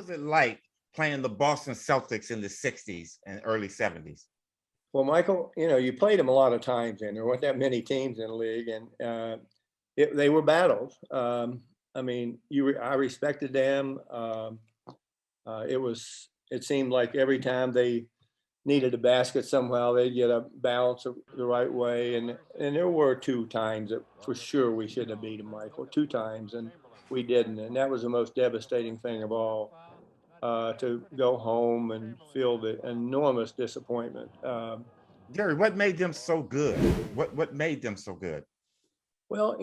was it like playing the Boston Celtics in the 60s and early 70s? Well, Michael, you played them a lot of times, and there weren't that many teams in the league, and they were battles. I mean, I respected them. It seemed like every time they needed a basket somehow, they'd get a bounce the right way. And there were 2 times that for sure we shouldn't have beat them, Michael, 2 times, and we didn't. And that was the most devastating thing of all, to go home and feel the enormous disappointment. Jerry, what made them so good? What made them so good? Well,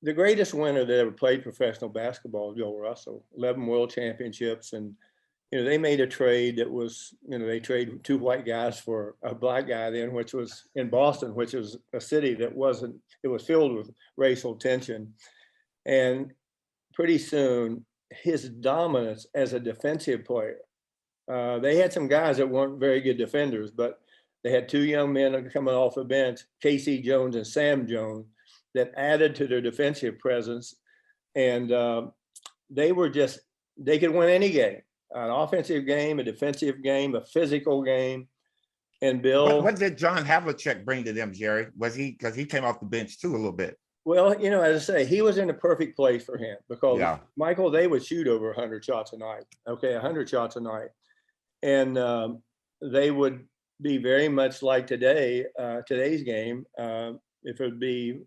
the greatest winner that ever played professional basketball is Bill Russell, 11 world championships. And, they made a trade that was, they traded 2 white guys for a black guy then, which was in Boston, which was a city that it was filled with racial tension. And pretty soon, his dominance as a defensive player, they had some guys that weren't very good defenders, but they had 2 young men coming off the bench, Casey Jones and Sam Jones, that added to their defensive presence. And they could win any game, an offensive game, a defensive game, a physical game. And Bill. What did John Havlicek bring to them, Jerry? Because he came off the bench too a little bit. Well, as I say, he was in the perfect place for him because, Michael, they would shoot over 100 shots a night. Okay, 100 shots a night. And they would be very much like today's game. If it would be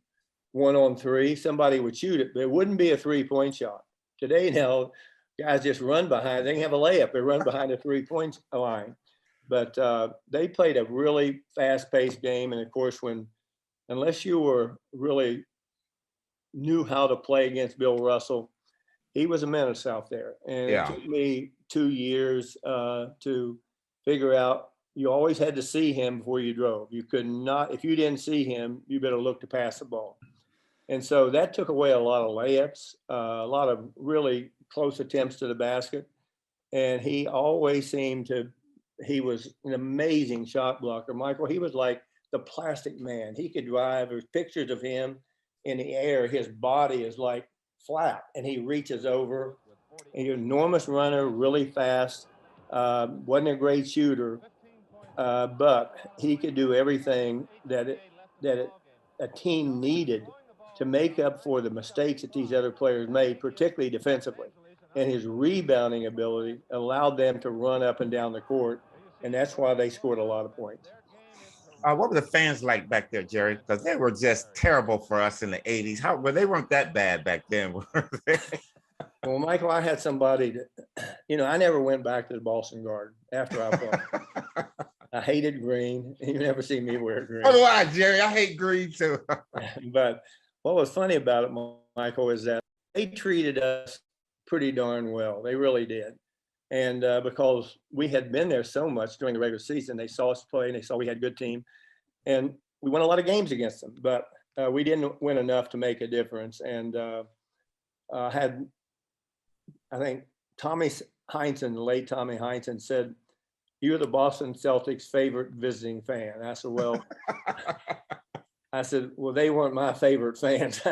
1-on-3, somebody would shoot it, but it wouldn't be a 3-point shot. Today now, guys just run behind. They can have a layup. They run behind the 3-point line. But they played a really fast-paced game. And of course, unless you were really knew how to play against Bill Russell, he was a menace out there. And it took me 2 years to figure out. You always had to see him before you drove. You could not, if you didn't see him, you better look to pass the ball. And so that took away a lot of layups, a lot of really close attempts to the basket. And he always he was an amazing shot blocker. Michael, he was like the plastic man. He could drive. There's pictures of him in the air. His body is like flat and he reaches over. And he's an enormous runner, really fast. Wasn't a great shooter, but he could do everything that a team needed to make up for the mistakes that these other players made, particularly defensively. And his rebounding ability allowed them to run up and down the court, and that's why they scored a lot of points. What were the fans like back there, Jerry? Because they were just terrible for us in the 80s. They weren't that bad back then, were they? Well, Michael, I had somebody that, I never went back to the Boston Garden after I played. I hated green. You never see me wear green. Oh, why, Jerry? I hate green too. But what was funny about it, Michael, is that they treated us pretty darn well. They really did. And because we had been there so much during the regular season, they saw us play and they saw we had a good team. And we won a lot of games against them, but we didn't win enough to make a difference. And I think Tommy Heinsohn, the late Tommy Heinsohn, said, "You're the Boston Celtics' favorite visiting fan." I said, well, they weren't my favorite fans.